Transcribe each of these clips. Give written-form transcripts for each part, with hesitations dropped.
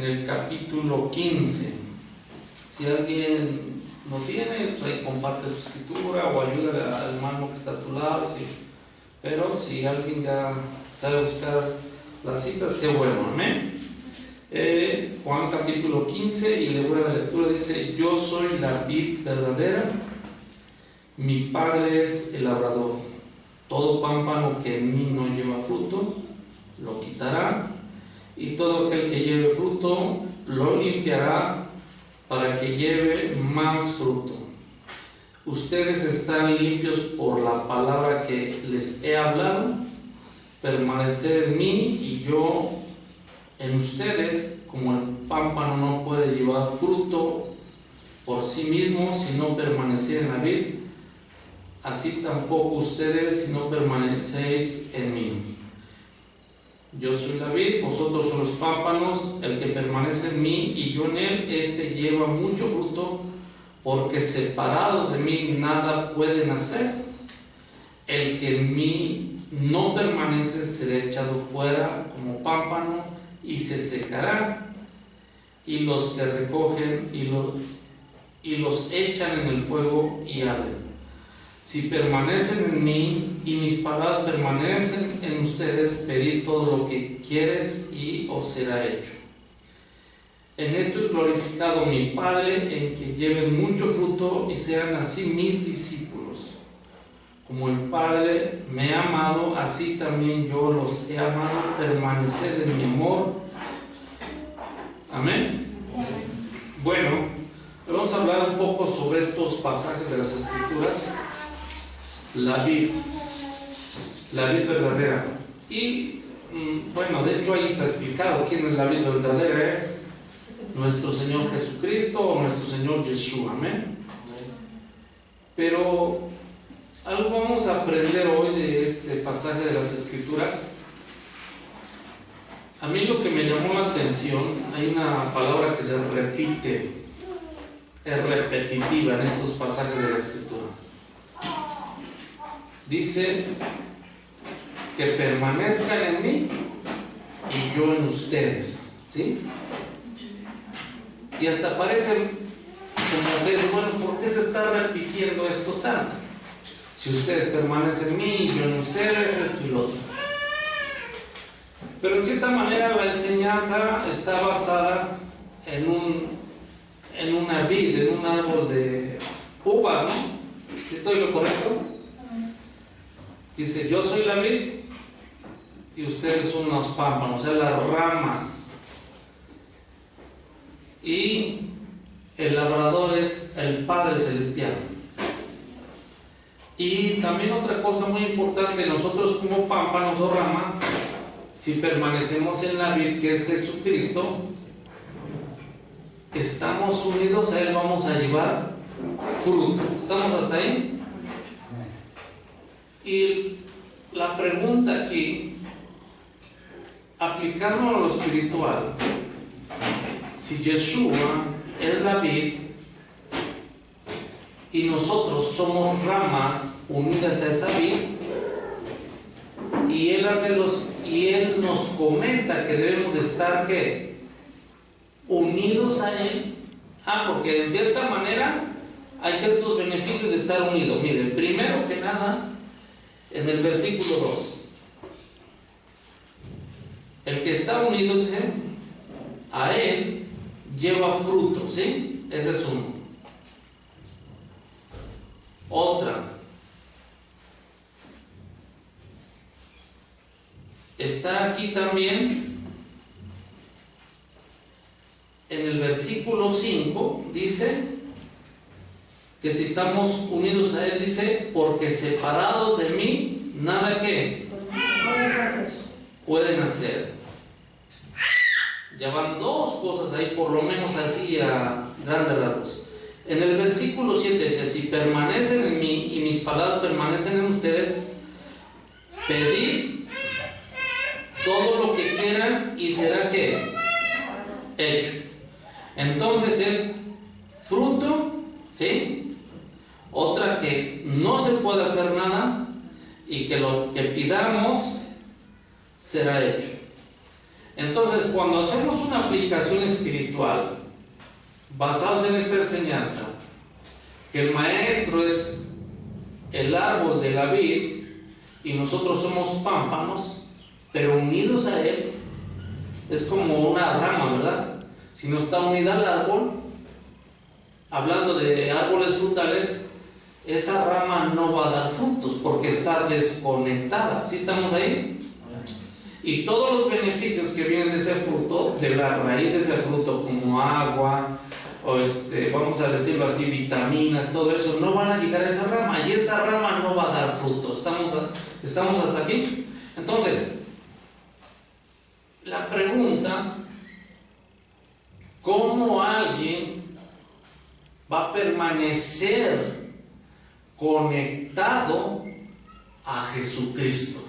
en el capítulo 15. Si alguien no tiene, pues ahí comparte su escritura o ayuda al hermano que está a tu lado. Sí. Pero si alguien ya sabe buscar las citas, qué bueno, amén. Juan capítulo 15, y le voy a la lectura, dice: yo soy la vid verdadera, mi padre es el labrador. Todo pámpano que en mí no lleva fruto, lo quitará, y todo aquel que lleve fruto, lo limpiará, para que lleve más fruto. Ustedes están limpios por la palabra que les he hablado. Permanecer en mí y yo en ustedes. Como el pámpano no puede llevar fruto por sí mismo si no permanecer en la vid, así tampoco ustedes si no permanecéis en mí. Yo soy la vid, vosotros sois los pámpanos. El que permanece en mí y yo en él, este lleva mucho fruto, porque separados de mí nada pueden hacer. El que en mí no permanece será echado fuera como pámpano y se secará, y los que recogen y los echan en el fuego y arden. Si permanecen en mí y mis palabras permanecen en ustedes, pedid todo lo que quieres y os será hecho. En esto es glorificado mi Padre, en que lleven mucho fruto y sean así mis discípulos. Como el Padre me ha amado, así también yo los he amado. Permaneced en mi amor. Amén. Bueno, vamos a hablar un poco sobre estos pasajes de las Escrituras. La vid verdadera. Y bueno, de hecho ahí está explicado quién es la vid verdadera. Es nuestro Señor Jesucristo o nuestro Señor Yeshua. Amén. Pero algo vamos a aprender hoy de este pasaje de las Escrituras. A mí lo que me llamó la atención, hay una palabra que se repite, es repetitiva en estos pasajes de la Escritura. Dice que permanezcan en mí y yo en ustedes, ¿sí? Y hasta parecen como de, bueno, ¿por qué se está repitiendo esto tanto? Si ustedes permanecen en mí y yo en ustedes, esto y lo otro. Pero en cierta manera la enseñanza está basada en una vid, en un árbol de uvas, ¿no? ¿Sí estoy lo correcto? Dice: yo soy la vid y ustedes son los pámpanos, o sea, las ramas. Y el labrador es el Padre Celestial. Y también otra cosa muy importante, nosotros como pámpanos o ramas, si permanecemos en la vid que es Jesucristo, estamos unidos a Él, vamos a llevar fruto. ¿Estamos hasta ahí? Y la pregunta aquí, aplicando a lo espiritual, si Yeshua es la vid y nosotros somos ramas unidas a esa vid, y Él nos comenta que debemos de estar ¿qué? Unidos a Él. Porque en cierta manera hay ciertos beneficios de estar unidos. Miren, primero que nada, en el versículo 2, el que está unido, dice, a Él lleva fruto, ¿sí? Ese es uno. Otra, está aquí también en el versículo 5, dice que si estamos unidos a Él, dice, porque separados de mí, nada que pueden hacer. Ya van dos cosas ahí, por lo menos así a grandes rasgos. En el versículo 7 dice: si permanecen en mí y mis palabras permanecen en ustedes, pedid todo lo que quieran y será ¿qué? Hecho. Entonces es fruto, ¿sí? Otra que no se puede hacer nada y que lo que pidamos será hecho. Entonces, cuando hacemos una aplicación espiritual basados en esta enseñanza, que el maestro es el árbol de la vid y nosotros somos pámpanos, pero unidos a él, es como una rama, ¿verdad? Si no está unida al árbol, hablando de árboles frutales, esa rama no va a dar frutos porque está desconectada. ¿Sí estamos ahí? Y todos los beneficios que vienen de ese fruto, de la raíz de ese fruto, como agua, o vamos a decirlo así, vitaminas, todo eso, no van a llegar a esa rama, y esa rama no va a dar fruto. ¿Estamos hasta aquí? Entonces, la pregunta, ¿cómo alguien va a permanecer conectado a Jesucristo?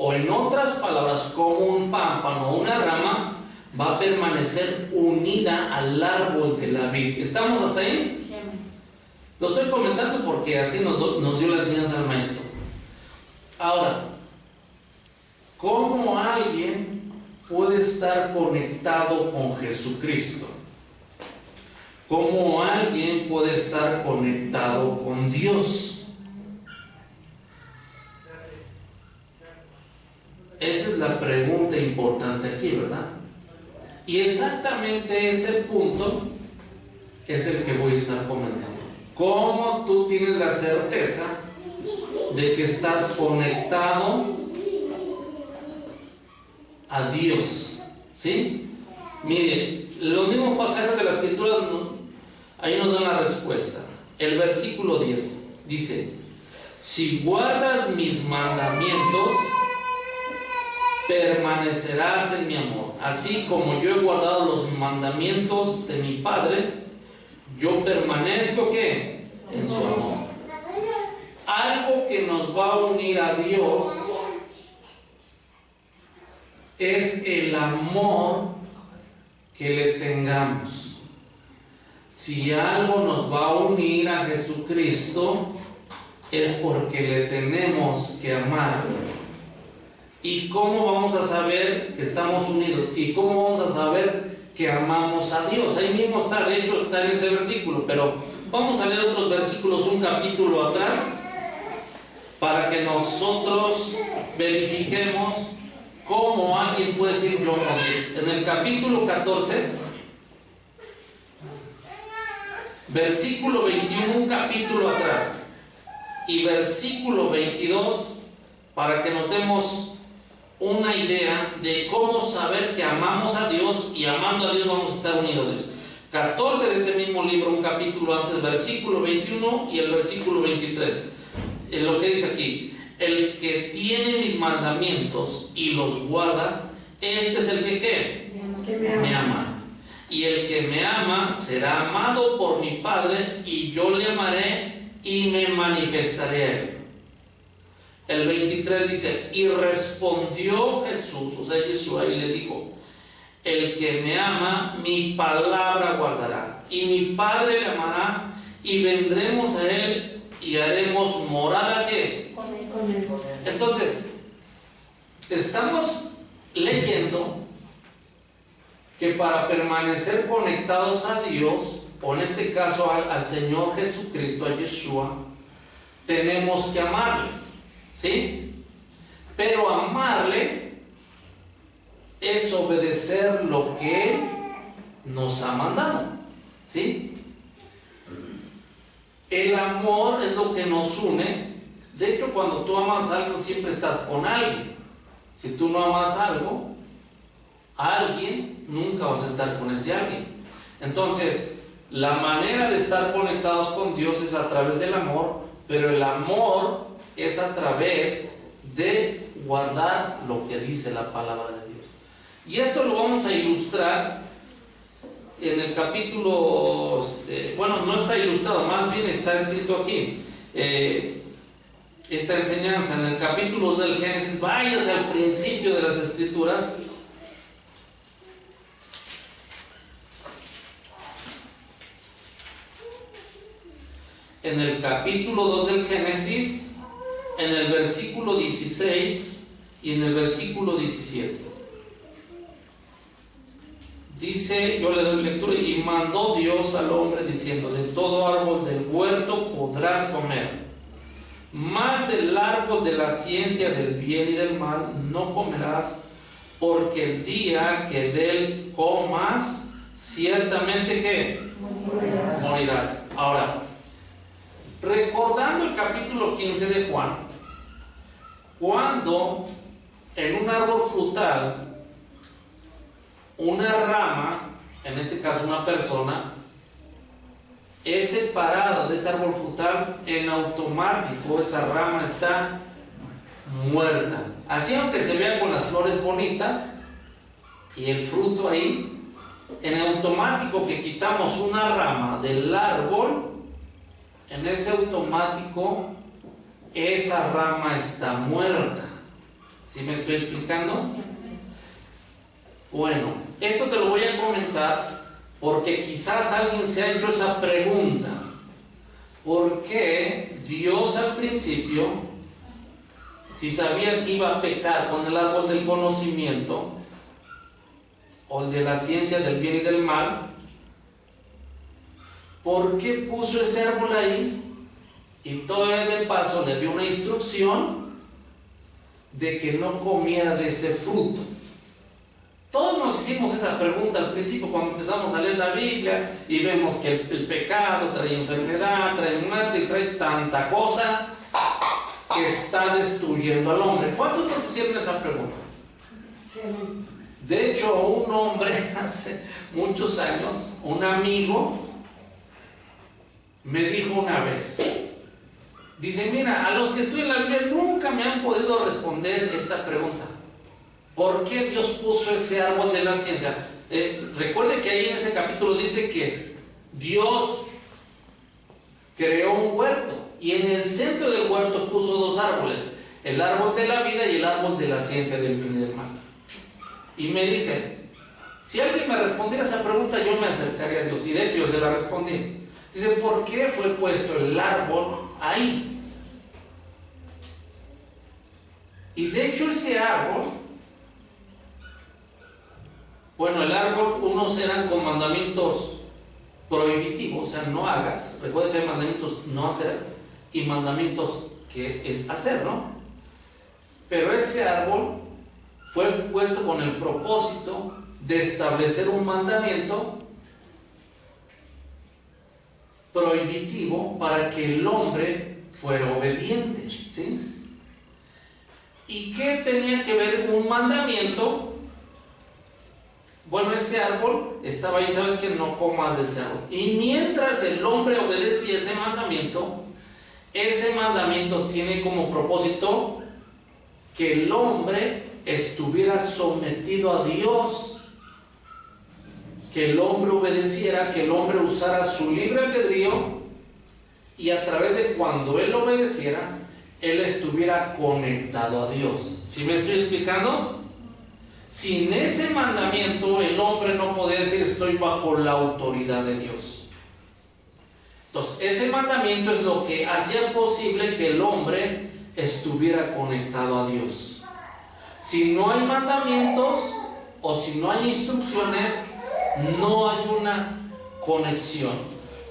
O en otras palabras, como un pámpano o una rama va a permanecer unida al árbol de la vid. ¿Estamos hasta ahí? Sí. Lo estoy comentando porque así nos dio la enseñanza al maestro. Ahora, ¿cómo alguien puede estar conectado con Jesucristo? ¿Cómo alguien puede estar conectado con Dios? Esa es la pregunta importante aquí, ¿verdad? Y exactamente ese punto es el que voy a estar comentando. ¿Cómo tú tienes la certeza de que estás conectado a Dios? ¿Sí? Miren, los mismos pasajes de la Escritura, ahí nos dan la respuesta. El versículo 10 dice: si guardas mis mandamientos, permanecerás en mi amor, así como yo he guardado los mandamientos de mi Padre, yo permanezco ¿qué? En su amor. Algo que nos va a unir a Dios es el amor que le tengamos. Si algo nos va a unir a Jesucristo, es porque le tenemos que amar. ¿Y cómo vamos a saber que estamos unidos? ¿Y cómo vamos a saber que amamos a Dios? Ahí mismo está, de hecho está en ese versículo, pero vamos a leer otros versículos, un capítulo atrás, para que nosotros verifiquemos cómo alguien puede decir yo amo a Dios. En el capítulo 14, versículo 21, un capítulo atrás, y versículo 22, para que nos demos una idea de cómo saber que amamos a Dios, y amando a Dios vamos a estar unidos a Dios. 14 de ese mismo libro, un capítulo antes, versículo 21 y el versículo 23. Es lo que dice aquí: el que tiene mis mandamientos y los guarda, este es el que ¿qué? Me ama. Y el que me ama será amado por mi Padre, y yo le amaré y me manifestaré a él. El 23 dice: y respondió Jesús, o sea Yeshua, y le dijo: el que me ama, mi palabra guardará, y mi Padre le amará, y vendremos a él y haremos morada ¿qué? Con él. Entonces, estamos leyendo que para permanecer conectados a Dios, o en este caso al Señor Jesucristo, a Yeshua, tenemos que amarle. ¿Sí? Pero amarle es obedecer lo que Él nos ha mandado. ¿Sí? El amor es lo que nos une. De hecho, cuando tú amas algo, siempre estás con alguien. Si tú no amas algo, a alguien, nunca vas a estar con ese alguien. Entonces, la manera de estar conectados con Dios es a través del amor, pero el amor es a través de guardar lo que dice la palabra de Dios. Y esto lo vamos a ilustrar en el capítulo, bueno, no está ilustrado, más bien está escrito aquí, esta enseñanza en el capítulo del Génesis. Váyase al principio de las Escrituras. En el capítulo 2 del Génesis, en el versículo 16 y en el versículo 17. dice, yo le doy lectura, y mandó Dios al hombre diciendo, de todo árbol del huerto podrás comer, mas del árbol de la ciencia del bien y del mal no comerás, porque el día que de él comas, ciertamente que morirás. Ahora, recordando el capítulo 15 de Juan, cuando en un árbol frutal una rama, en este caso una persona, es separada de ese árbol frutal, en automático esa rama está muerta. Así, aunque se vea con las flores bonitas y el fruto ahí, en automático que quitamos una rama del árbol, en ese automático esa rama está muerta. ¿Sí me estoy explicando? Bueno, esto te lo voy a comentar porque quizás alguien se ha hecho esa pregunta. ¿Por qué Dios al principio, si sabía que iba a pecar con el árbol del conocimiento o el de la ciencia del bien y del mal, por qué puso ese árbol ahí? Y todavía de paso le dio una instrucción de que no comiera de ese fruto. Todos nos hicimos esa pregunta al principio cuando empezamos a leer la Biblia y vemos que el pecado trae enfermedad, trae muerte y trae tanta cosa que está destruyendo al hombre. ¿Cuántos nos hicieron esa pregunta? De hecho, un hombre hace muchos años, un amigo, me dijo una vez, dice, mira, a los que estudian la Biblia nunca me han podido responder esta pregunta. ¿Por qué Dios puso ese árbol de la ciencia? Recuerde que ahí en ese capítulo dice que Dios creó un huerto y en el centro del huerto puso dos árboles, el árbol de la vida y el árbol de la ciencia del bien y del mal. Y me dice, si alguien me respondiera esa pregunta, yo me acercaría a Dios. Y de hecho yo se la respondí. Dice, ¿por qué fue puesto el árbol ahí? Y de hecho ese árbol, bueno, el árbol, unos eran con mandamientos prohibitivos, o sea, no hagas. Recuerda que hay mandamientos no hacer y mandamientos que es hacer, ¿no? Pero ese árbol fue puesto con el propósito de establecer un mandamiento prohibitivo para que el hombre fuera obediente, ¿sí? ¿Y qué tenía que ver un mandamiento? Bueno, ese árbol estaba ahí, sabes que no comas de ese árbol. Y mientras el hombre obedecía ese mandamiento tiene como propósito que el hombre estuviera sometido a Dios, que el hombre obedeciera, que el hombre usara su libre albedrío y a través de cuando él obedeciera, él estuviera conectado a Dios. ¿Sí me estoy explicando? Sin ese mandamiento el hombre no podía decir estoy bajo la autoridad de Dios. Entonces ese mandamiento es lo que hacía posible que el hombre estuviera conectado a Dios. Si no hay mandamientos o si no hay instrucciones, no hay una conexión.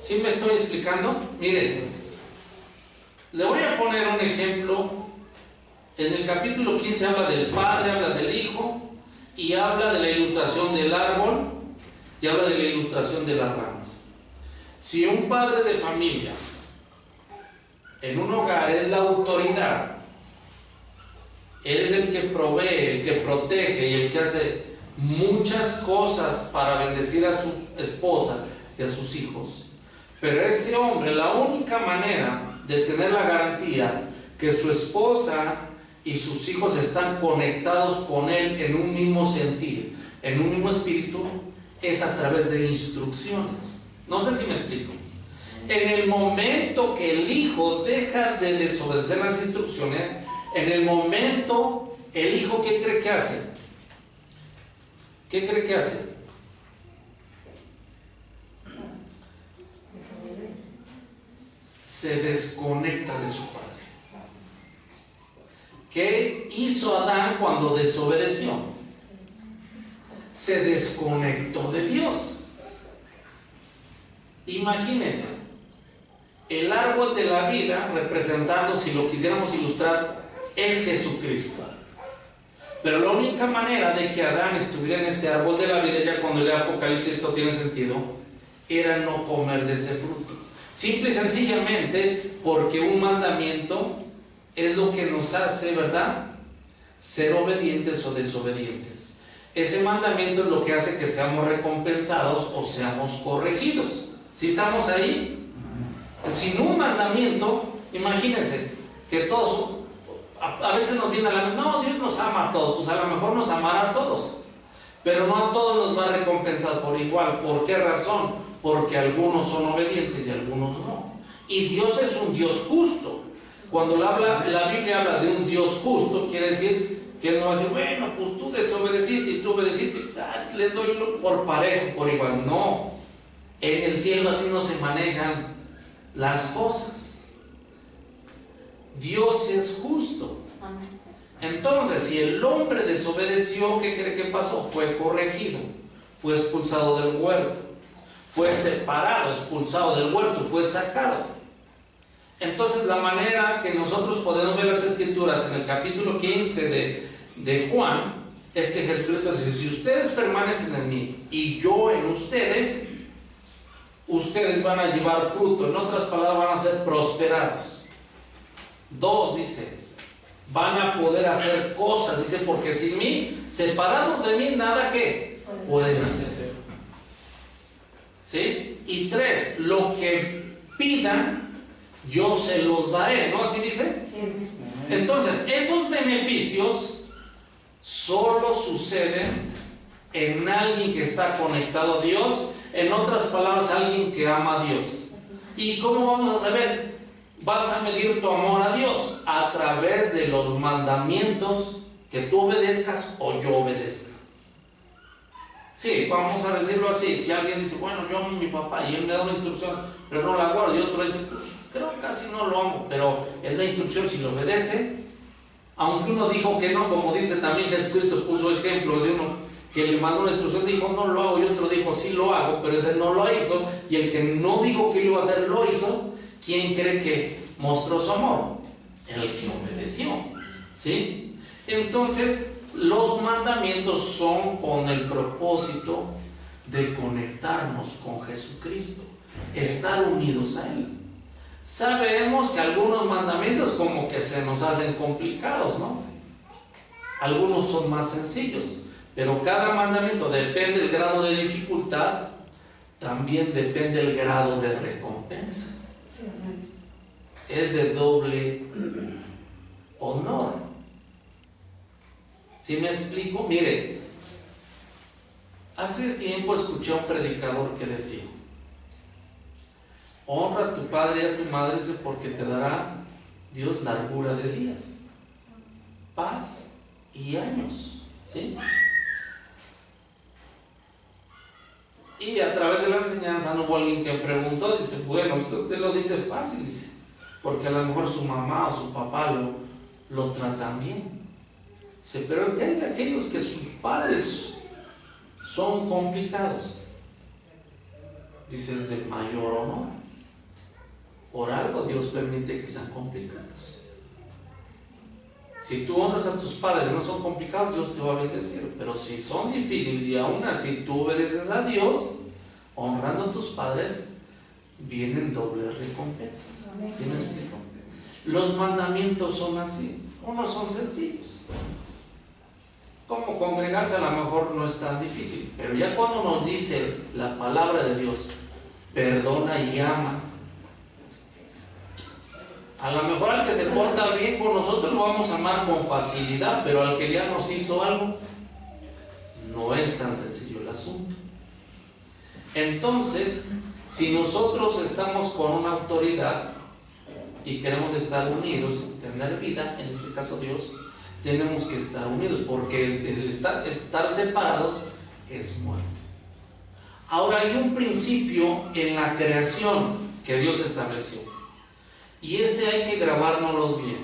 ¿Sí me estoy explicando? Miren, le voy a poner un ejemplo. En el capítulo 15 habla del Padre, habla del Hijo y habla de la ilustración del árbol y habla de la ilustración de las ramas. Si un padre de familia en un hogar es la autoridad, él es el que provee, el que protege y el que hace muchas cosas para bendecir a su esposa y a sus hijos, pero ese hombre, la única manera de tener la garantía que su esposa y sus hijos están conectados con él en un mismo sentir, en un mismo espíritu, es a través de instrucciones. No sé si me explico. En el momento que el hijo deja de desobedecer las instrucciones, en el momento, el hijo, ¿qué cree que hace? ¿Qué cree que hace? Se desconecta de su padre. ¿Qué hizo Adán cuando desobedeció? se desconectó de Dios. Imagínense, el árbol de la vida, representando, si lo quisiéramos ilustrar, es Jesucristo. Pero la única manera de que Adán estuviera en ese árbol de la vida, ya cuando lea Apocalipsis esto tiene sentido, era no comer de ese fruto. Simple y sencillamente porque un mandamiento es lo que nos hace, ¿verdad?, ser obedientes o desobedientes. Ese mandamiento es lo que hace que seamos recompensados o seamos corregidos. ¿Sí estamos ahí? Sin un mandamiento, imagínense que todos, a veces nos viene a la mente, no, Dios nos ama a todos. Pues a lo mejor nos amará a todos, pero no a todos nos va a recompensar por igual. ¿Por qué razón? Porque algunos son obedientes y algunos no. Y Dios es un Dios justo. Cuando la Biblia habla de un Dios justo, quiere decir que Él no va a decir, bueno, pues tú desobedeciste y tú obedeciste, les doy por parejo, por igual. No, en el cielo así no se manejan las cosas. Dios es justo. Entonces, si el hombre desobedeció, ¿qué cree que pasó? Fue corregido, fue expulsado del huerto, fue separado, expulsado del huerto, fue sacado. Entonces, la manera que nosotros podemos ver las Escrituras en el capítulo 15 de Juan es que Jesucristo dice, si ustedes permanecen en mí y yo en ustedes, ustedes van a llevar fruto. En otras palabras, van a ser prosperados. 2, dice, van a poder hacer cosas, dice, porque sin mí, separados de mí, nada que pueden hacer. ¿Sí? Y 3, lo que pidan, yo se los daré, ¿no? ¿Así dice? Sí. Entonces, esos beneficios solo suceden en alguien que está conectado a Dios, en otras palabras, alguien que ama a Dios. ¿Y cómo vamos a saber? Vas a medir tu amor a Dios a través de los mandamientos que tú obedezcas o yo obedezca. Sí, vamos a decirlo así. Si alguien dice, bueno, yo amo a mi papá y él me da una instrucción, pero no la guardo, y otro dice, pues creo que casi no lo amo, pero él da instrucción, si lo obedece, aunque uno dijo que no, como dice también Jesucristo, puso ejemplo de uno que le mandó una instrucción, dijo no lo hago, y otro dijo sí lo hago, pero ese no lo hizo, y el que no dijo que lo iba a hacer lo hizo. ¿Quién cree que mostró su amor? El que obedeció, ¿sí? Entonces, los mandamientos son con el propósito de conectarnos con Jesucristo, estar unidos a Él. Sabemos que algunos mandamientos como que se nos hacen complicados, ¿no? Algunos son más sencillos, pero cada mandamiento depende del grado de dificultad, también depende del grado de recompensa. Es de doble honor. ¿Sí me explico? Mire, hace tiempo escuché a un predicador que decía, honra a tu padre y a tu madre porque te dará Dios largura de días, paz y años, ¿sí? Y a través de la enseñanza no hubo alguien que preguntó, dice, bueno, usted lo dice fácil, dice, porque a lo mejor su mamá o su papá lo tratan bien. Dice, pero ¿qué hay de aquellos que sus padres son complicados? Dice, es de mayor honor. Por algo Dios permite que sean complicados. Si tú honras a tus padres y no son complicados, Dios te va a bendecir. Pero si son difíciles y aún así tú obedeces a Dios, honrando a tus padres, vienen dobles recompensas. ¿Sí me explico? Los mandamientos son así. Unos son sencillos. Como congregarse a lo mejor no es tan difícil, pero ya cuando nos dice la palabra de Dios, perdona y ama, a lo mejor al que se porta bien con nosotros lo vamos a amar con facilidad, pero al que ya nos hizo algo, no es tan sencillo el asunto. Entonces, si nosotros estamos con una autoridad y queremos estar unidos, tener vida, en este caso Dios, tenemos que estar unidos, porque el estar separados es muerte. Ahora, hay un principio en la creación que Dios estableció, y ese hay que grabárnoslo bien.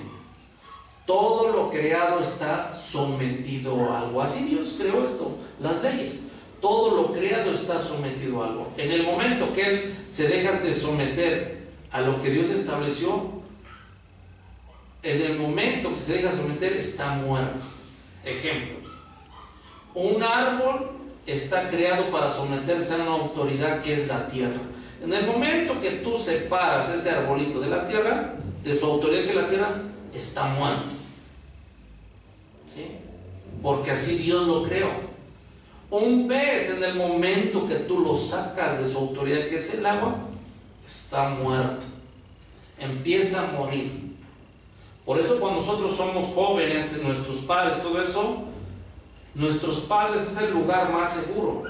Todo lo creado está sometido a algo. Así Dios creó esto, las leyes. Todo lo creado está sometido a algo. En el momento que él se deja de someter a lo que Dios estableció, en el momento que se deja someter está muerto. Ejemplo, un árbol está creado para someterse a una autoridad que es la tierra. En el momento que tú separas ese arbolito de la tierra, de su autoridad que es la tierra, está muerto. ¿Sí? Porque así Dios lo creó. Un pez, en el momento que tú lo sacas de su autoridad que es el agua, está muerto. Empieza a morir. Por eso cuando nosotros somos jóvenes, de nuestros padres, todo eso, nuestros padres es el lugar más seguro.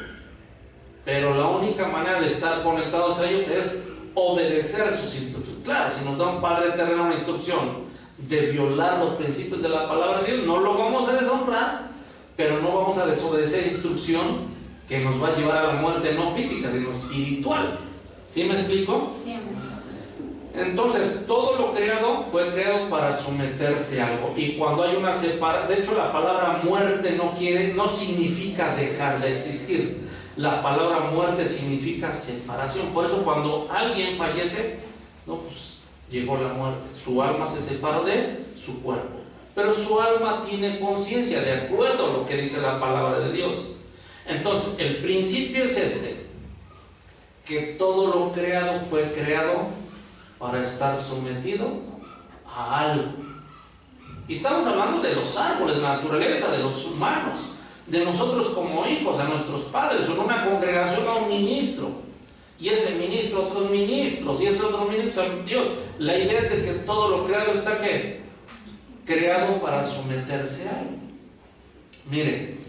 Pero la única manera de estar conectados a ellos es obedecer sus instrucciones. Claro, si nos da un padre terreno una instrucción de violar los principios de la palabra de Dios, no lo vamos a deshonrar, pero no vamos a desobedecer instrucción que nos va a llevar a la muerte, no física, sino espiritual. ¿Sí me explico? Sí. Entonces, todo lo creado fue creado para someterse a algo. Y cuando hay una separación, de hecho la palabra muerte no significa dejar de existir. La palabra muerte significa separación. Por eso cuando alguien fallece, no, pues llegó la muerte. Su alma se separó de su cuerpo. Pero su alma tiene conciencia de acuerdo a lo que dice la palabra de Dios. Entonces, el principio es este: que todo lo creado fue creado para estar sometido a algo. Y estamos hablando de los árboles, la naturaleza, de los humanos, de nosotros como hijos, a nuestros padres, en una congregación a un ministro, y ese ministro a otros ministros, y ese otro ministro a Dios. La idea es de que todo lo creado está ¿qué? Creado para someterse a algo. Miren,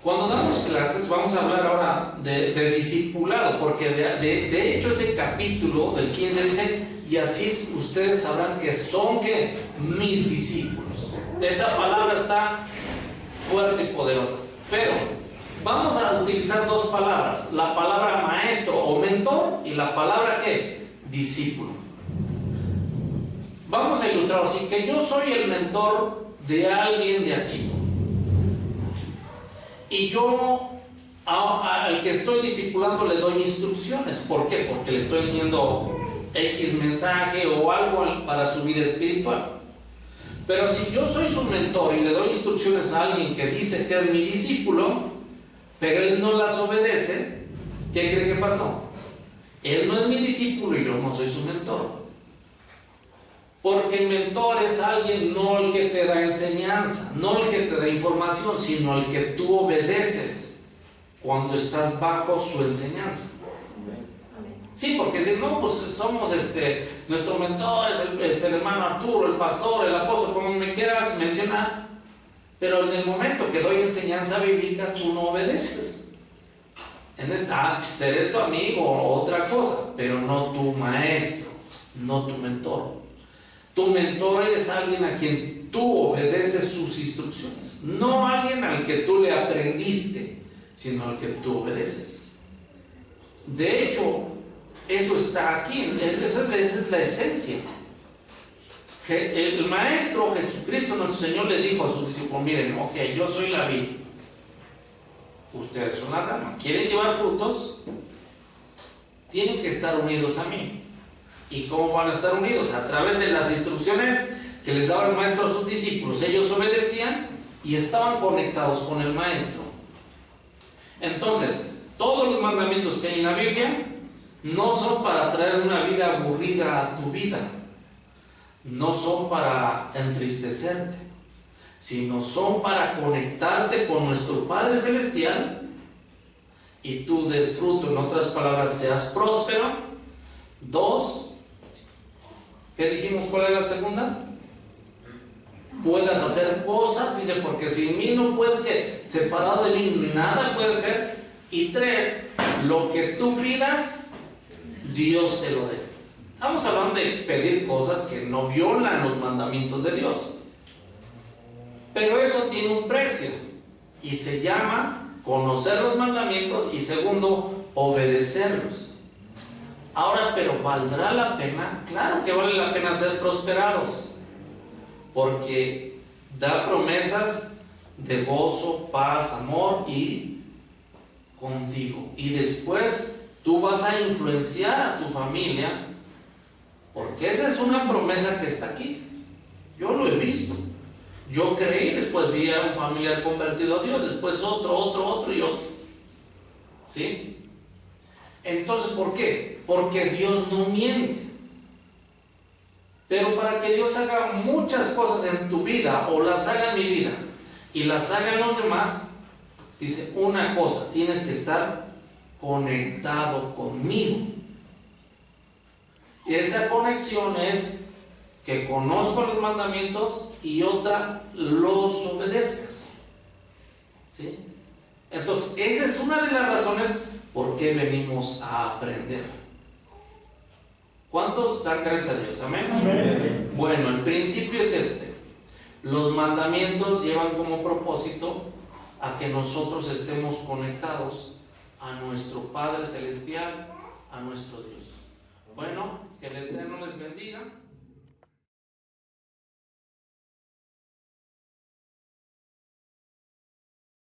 cuando damos clases vamos a hablar ahora de discipulado, porque de hecho ese capítulo del 15 dice: y así ustedes sabrán que son ¿qué? Mis discípulos. Esa palabra está fuerte y poderosa, pero vamos a utilizar dos palabras: la palabra maestro o mentor y la palabra ¿qué? Discípulo. Vamos a ilustrarlo así: que yo soy el mentor de alguien de aquí, y yo al que estoy discipulando le doy instrucciones. ¿Por qué? Porque le estoy enseñando X mensaje o algo para su vida espiritual. Pero si yo soy su mentor y le doy instrucciones a alguien que dice que es mi discípulo, pero él no las obedece, ¿qué cree que pasó? Él no es mi discípulo y yo no soy su mentor. Porque el mentor es alguien, no el que te da enseñanza, no el que te da información, sino el que tú obedeces cuando estás bajo su enseñanza. Sí, porque si no, pues somos nuestro mentor es el hermano Arturo, el pastor, el apóstol, como me quieras mencionar, pero en el momento que doy enseñanza bíblica tú no obedeces. Seré tu amigo o otra cosa, pero no tu maestro, no tu mentor. Tu mentor es alguien a quien tú obedeces sus instrucciones, no alguien al que tú le aprendiste, sino al que tú obedeces. De hecho, eso está aquí, esa es la esencia. El Maestro Jesucristo, nuestro Señor, le dijo a sus discípulos: miren, ok, yo soy la vid, ustedes son la rama. ¿Quieren llevar frutos? Tienen que estar unidos a mí. ¿Y cómo van a estar unidos? A través de las instrucciones que les daba el Maestro a sus discípulos. Ellos obedecían y estaban conectados con el Maestro. Entonces, todos los mandamientos que hay en la Biblia no son para traer una vida aburrida a tu vida, no son para entristecerte, sino son para conectarte con nuestro Padre Celestial y tú des fruto. En otras palabras, seas próspero. 2, ¿qué dijimos? ¿Cuál era la segunda? Puedas hacer cosas, dice, porque sin mí no puedes, que separado de mí nada puede ser. Y 3, lo que tú pidas, Dios te lo dé. Estamos hablando de pedir cosas que no violan los mandamientos de Dios, pero eso tiene un precio y se llama conocer los mandamientos y segundo, obedecerlos. Ahora, pero ¿valdrá la pena? Claro que vale la pena ser prosperados, porque da promesas de gozo, paz, amor y contigo. Y después tú vas a influenciar a tu familia, porque esa es una promesa que está aquí. Yo lo he visto. Yo creí, después vi a un familiar convertido a Dios, después otro y otro. ¿Sí? Entonces, ¿por qué? Porque Dios no miente. Pero para que Dios haga muchas cosas en tu vida, o las haga en mi vida, y las haga en los demás, dice una cosa: tienes que estar conectado conmigo. Y esa conexión es que conozco los mandamientos, y otra, los obedezcas. ¿Sí? Entonces, esa es una de las razones por qué venimos a aprender. ¿Cuántos dan gracias a Dios? ¿Amén? Amén. Bueno, el principio es este. Los mandamientos llevan como propósito a que nosotros estemos conectados a nuestro Padre Celestial, a nuestro Dios. Bueno, que el Eterno les bendiga.